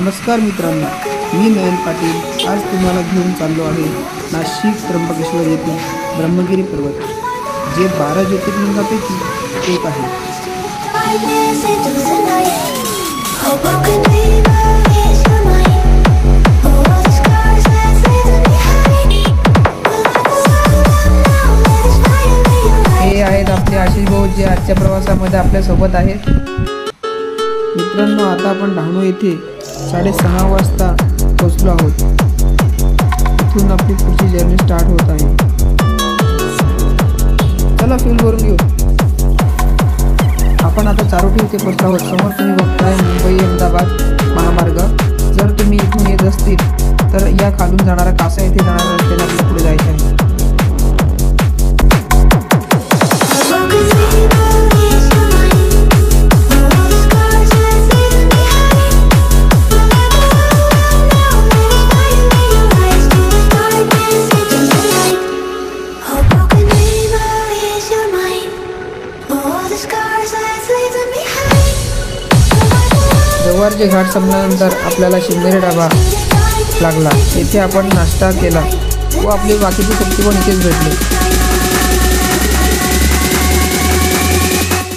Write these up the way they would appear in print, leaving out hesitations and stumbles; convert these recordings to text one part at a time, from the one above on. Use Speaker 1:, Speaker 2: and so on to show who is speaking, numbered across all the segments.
Speaker 1: नमस्कार मित्रांनो, मी नयन पाटील आज तुम्हाला घेऊन चाललो आहे नाशिक त्र्यंबकेश्वर येथील ब्रह्मगिरी पर्वत, जे 12 ज्योतिर्लिंगांपैकी एक आहे। हे आहेत आपले आशिष भाऊ, जे आजच्या प्रवासामध्ये आपल्या सोबत आहेत। मित्रांनो, आता आपण डहाणू येथे 6:30 वाजता पोहोचलो आहोत। इथून आपली पुढची जर्नी स्टार्ट होत आहे। चला फ्यूल भरून घेऊ। आपण आता चारोटी येथे पोहोचलो आहोत। समोर तुम्ही बघताय मुंबई अहमदाबाद महामार्ग। जर तुम्ही इथून येत असतील तर या खालून जाणारा कासा येथे जाणारा रस्त्याने आपल्याला पुढे जायचे आहे। जव्हारचे घाट संपल्यानंतर आपल्याला शिंदेरी ढाबा लागला। येथे आपण नाश्ता केला व आपले बाकीचे शक्ती पण इथेच भेटले।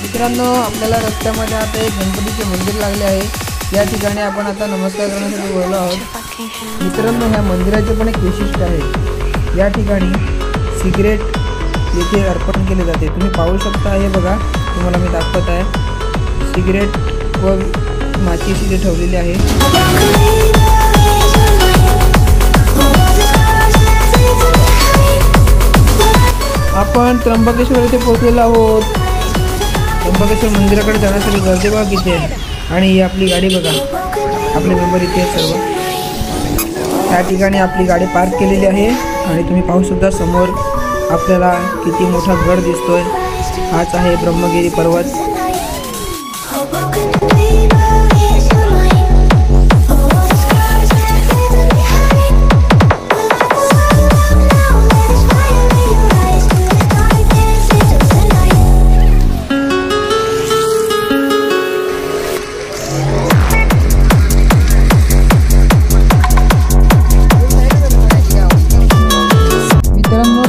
Speaker 1: मित्रांनो, आपल्याला रस्त्यामध्ये आता एक गणपतीचे मंदिर लागले आहे। या ठिकाणी आपण आता नमस्कार करण्यासाठी बोललो आहोत। मित्रांनो, ह्या मंदिराचे पण एक वैशिष्ट्य आहे। या ठिकाणी सिगरेट येथे अर्पण केले जाते। तुम्ही पाहू शकता, हे बघा, तुम्हाला मी दाखवत आहे। सिगरेट व माची इथे ठेवलेली आहे। आपण त्र्यंबकेश्वर येथे पोहोचलेलो आहोत। त्र्यंबकेश्वर मंदिराकडे जाण्यासाठी गर्दी बघा किती आहे। आणि ही आपली गाडी बघा, आपले मेंबर इथे सर्व त्या ठिकाणी आपली गाडी पार्क केलेली आहे। आणि तुम्ही पाहू शकता समोर आपल्याला किती मोठा गड दिसतोय। हाच आहे ब्रह्मगिरी पर्वत।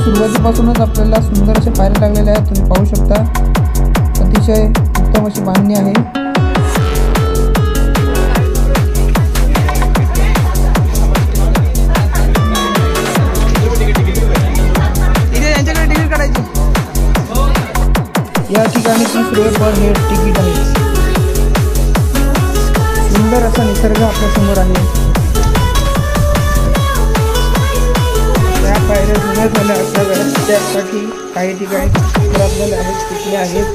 Speaker 1: सुरुवातीपासूनच आपल्याला सुंदर असे पायऱ्या लागलेले आहेत। तुम्ही पाहू शकता, अतिशय उत्तम अशी बांधणी आहे। या ठिकाणी 30 रुपये पर हेड तिकीट आहे। सुंदर असा निसर्ग आपल्या समोर आहे। पायऱ्या जुन्या झाल्या असाव्यात, त्यासाठी काही ठिकाणी खराब झाले आहेत, तिथले आहेत,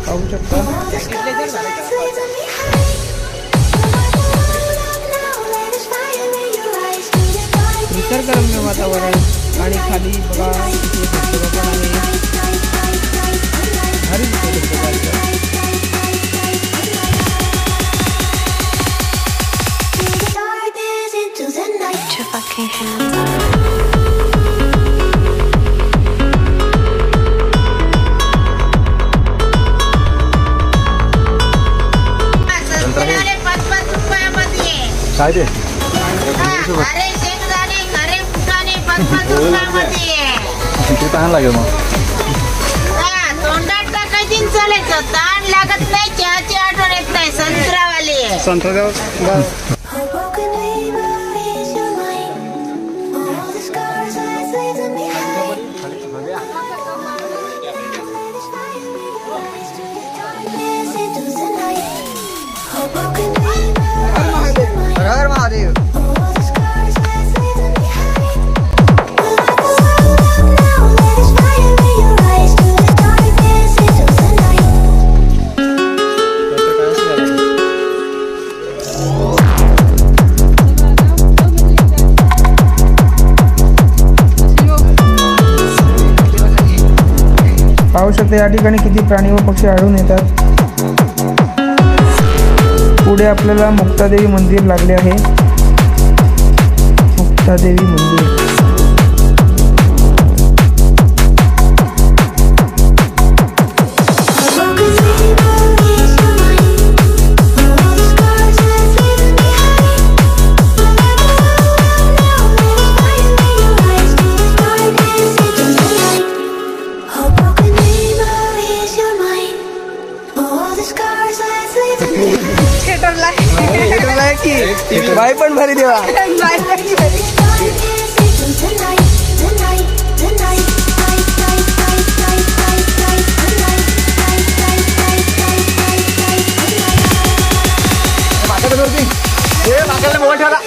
Speaker 1: पाहू शकता। निसर्गरम्य वातावरण आणि खाली बघा तिथे धबधबा पण आहे। भारी दिसतो
Speaker 2: काय ते?
Speaker 3: अरे शेंगदाणे खरे फुटाणे 5 रुपयामध्ये
Speaker 2: किती ताण लागेल मग?
Speaker 3: तोंडात टाकायची चालायचं, ताण लागत नाही, चहाची आठवण येत नाही। संत्रावाले
Speaker 2: संत्रा
Speaker 1: हर महादेव। पाहू शकता या ठिकाणी किती प्राणी व पक्षी आढळून येतात। पुढे आपल्याला मुक्तादेवी मंदिर लागले आहे। मुक्तादेवी मंदिर बाय पण भारी देवा.
Speaker 2: मोबाईल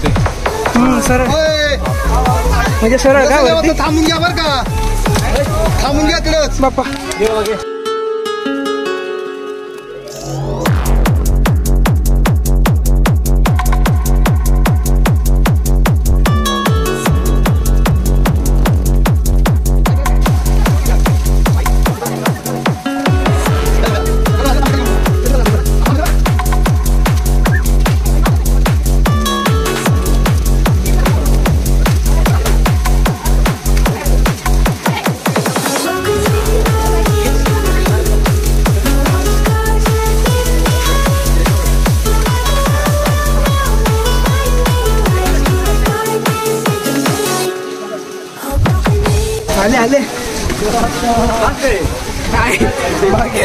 Speaker 2: ठेवला.
Speaker 1: सरळ म्हणजे सरळ का वरती?
Speaker 2: थांबून घ्या बरं का, थांबून घ्या तिकडंच
Speaker 1: बाप्पा. आले आले काय बाकी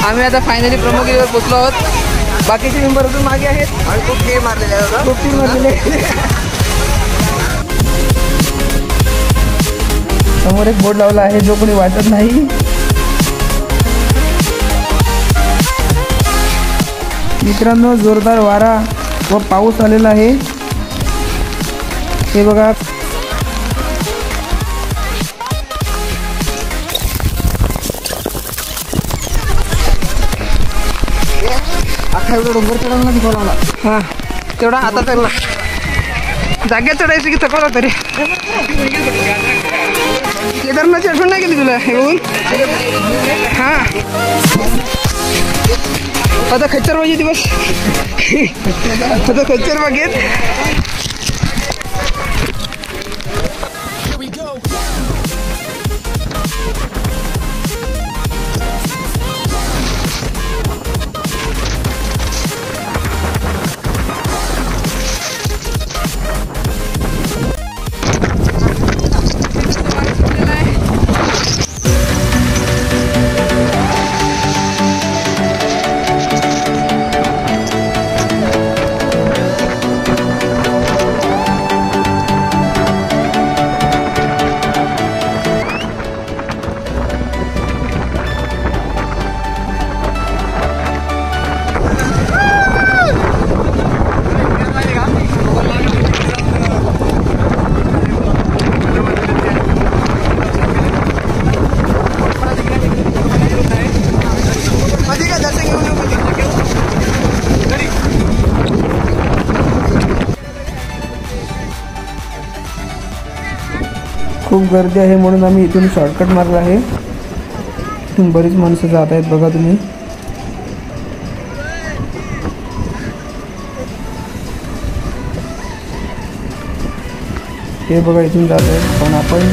Speaker 1: आम्ही आता फायनली प्रमुखीवर पोहोचलो आहोत. बाकीचे मेंबर अजून मागे आहेत आणि खूप टीम मारलेले आहेत. खूप टीम मारलेले. समोर एक बोर्ड लावला आहे जो कोणी वाटत नाही. मित्रांनो, जोरदार वारा व पाऊस आलेला आहे. हे बघा, अख्खा एवढा डोंगर चढवला की बोलावला. हां, तेवढा आता चढला. जाग्यात चढायचं की थकवला तरी. केदारनाथची आठवण नाही केली तुला येऊन? हां, आता खच्चर पाहिजे दिवस. आता खच्चर बागेत. खूप गर्दी आहे म्हणून आम्ही इथून शॉर्टकट मारला आहे. इथून बरीच माणसं जात आहेत बघा तुम्ही. हे बघा इथून जात आहे, पण आपण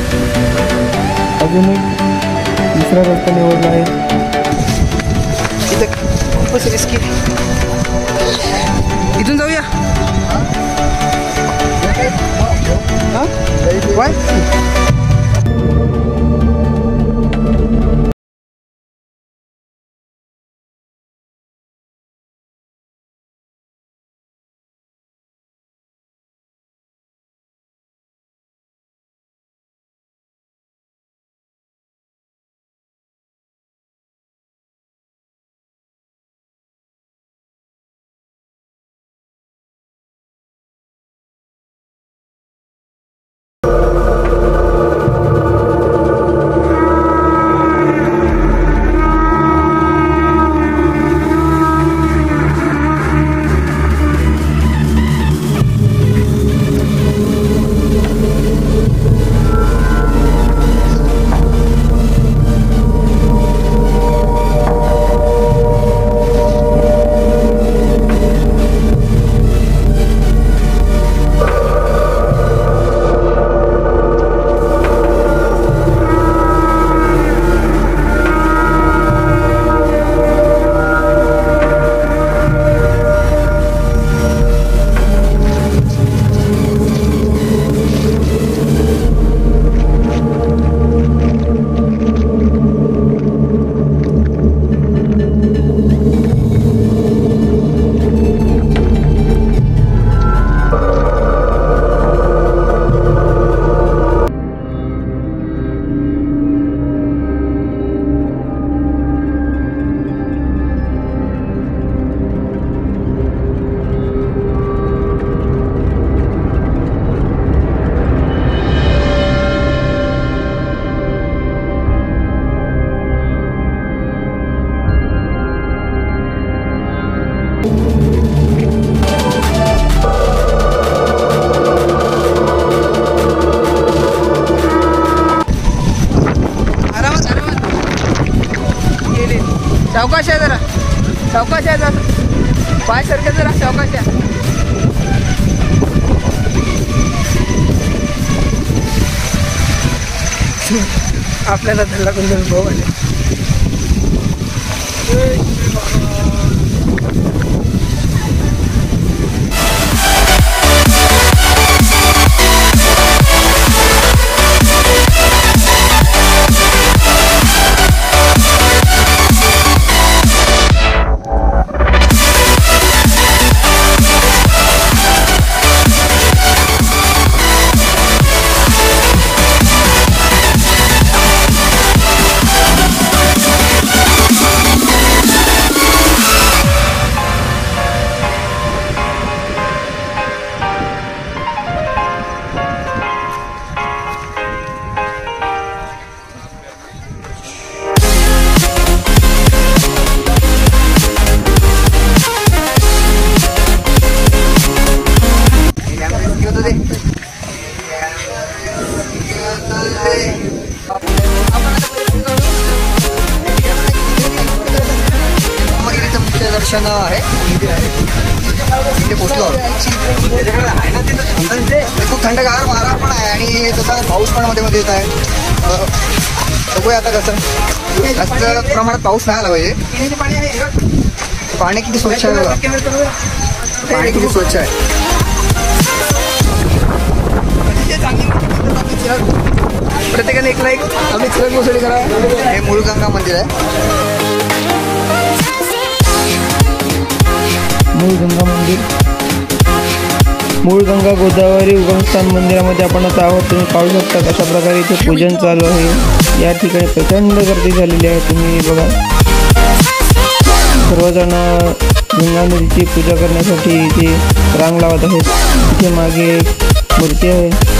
Speaker 1: अजून एक दुसरा रस्ता निवडला आहे. इथून जाऊया. सावकाश आहे जरा, सावकाश आहे जरा, पाय सरके जरा, सावकाश आहे. आपल्याला धल्ला कुंदन भाऊ आले. दर्शन आहे इथे पोचलो. खूप थंडगार वारा पण आहे आणि तसा पाऊस पण मध्ये मध्ये येत आहे. बघूया आता कसं. जास्त प्रमाणात पाऊस नाही आला पाहिजे. पाणी किती स्वच्छ आहे बघा, पाणी किती स्वच्छ आहे. प्रत्येकाने एक लाईक आम्ही चिरक मोसळी करा. हे मूळगंगा मंदिर आहे. मूळगंगा मंदिर, मूळगंगा गोदावरी उगमस्थान मंदिरामध्ये आपण आता आहोत. तुम्ही पाहू शकता कशा प्रकारे इथे पूजन चालू आहे. या ठिकाणी प्रचंड गर्दी झालेली आहे. तुम्ही बघा, सर्वजण गंगा नदीची पूजा करण्यासाठी इथे रांग लावत आहेत. इथे मागे मूर्ती आहे.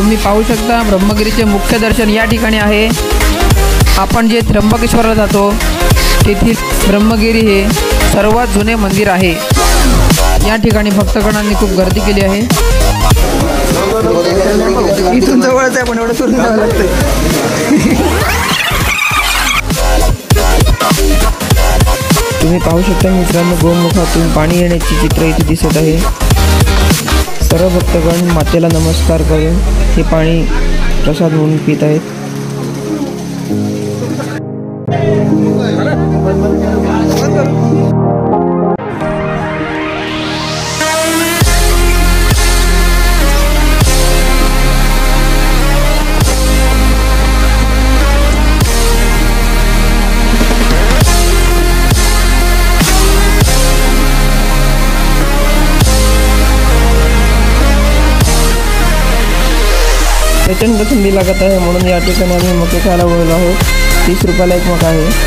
Speaker 1: तुम्ही पाहू शकता ब्रह्मगिरीचे मुख्य दर्शन या ठिकाणी आहे. आपण जे त्र्यंबकेश्वरला जातो तेथील ब्रह्मगिरी हे सर्वात जुने मंदिर आहे. या ठिकाणी भक्तगणांनी खूप गर्दी केली आहे.
Speaker 4: इथून जवळच आहे पण एवढं करून जावं लागतं.
Speaker 1: तुम्ही पाहू शकता मित्रांनो, गोमुखातून पाणी येण्याचे चित्र इथे दिसत आहे. सर्व भक्तगण मातेला नमस्कार करून हे पाणी प्रसाद म्हणून पित आहेत. प्रचंड थंडी लागत आहे म्हणून या ठिकाणी आम्ही मके खायला बोललो आहोत. 30 रुपयाला एक मका आहे.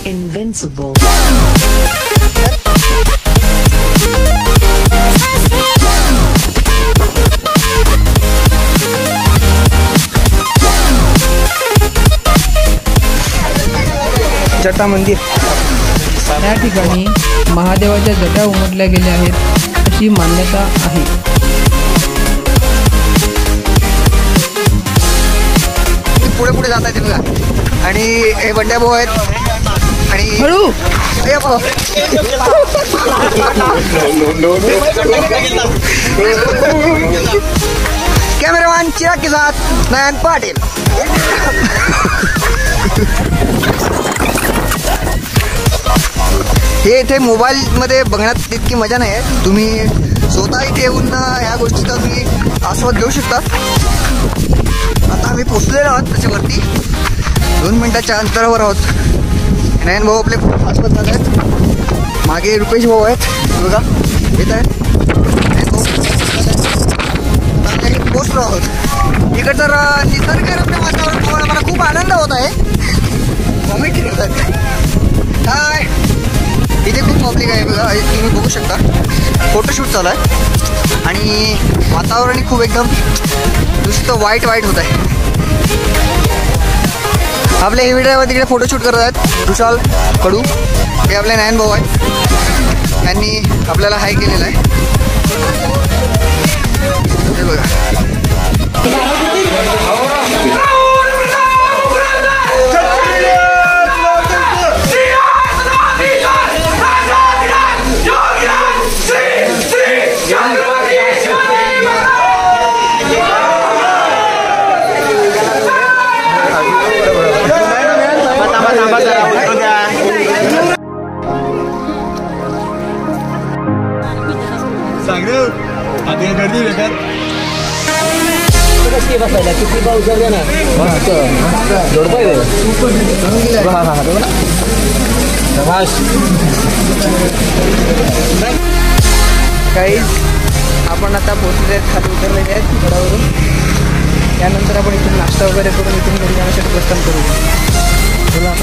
Speaker 5: Invincible.
Speaker 4: जटा मंदिर.
Speaker 1: या ठिकाणी महादेवाच्या जटा उमटल्या गेल्या आहेत अशी मान्यता आहे.
Speaker 4: पुढे पुढे जात आहे बघा. आणि हे बंड्या भाऊ आहेत. आणि
Speaker 1: हळू
Speaker 4: कॅमेरामॅन चिराग के साथ नयन पाटील. हे इथे मोबाईलमध्ये बघण्यात तितकी मजा नाही आहे. तुम्ही स्वतः इथे येऊन ह्या गोष्टीचा तुम्ही आस्वाद घेऊ शकता. आता आम्ही पोचलेलो आहोत त्याच्यावरती. 2 मिनिटाच्या अंतरावर आहोत. नयन भाऊ आपले खूप आस्वाद जात आहेत. मागे रुपेश भाऊ आहेत बघा येत आहेत. पोचलो आहोत. इकडं तर निसर्गरम्य वातावरण मला खूप आनंद होत आहे. व्हॉमिटिंग होत आहे. काय इथे खूप पब्लिक आहे बघा. तुम्ही बघू शकता फोटोशूट चालू आहे. आणि वातावरण खूप एकदम नुसतं वाईट होत आहे. आपले हे व्हिडिओ तिकडे फोटोशूट करत आहेत विशाल कडू. हे आपले नयन भाऊ आहेत. त्यांनी आपल्याला हाय केलेलं आहे. हे बघा काही आपण आता पोहोचले आहेत. खाली उतरलेले आहेत गडावरून. त्यानंतर आपण इथून नाश्ता वगैरे करून इथून घरी जाण्यासाठी प्रस्थान करू. बोला.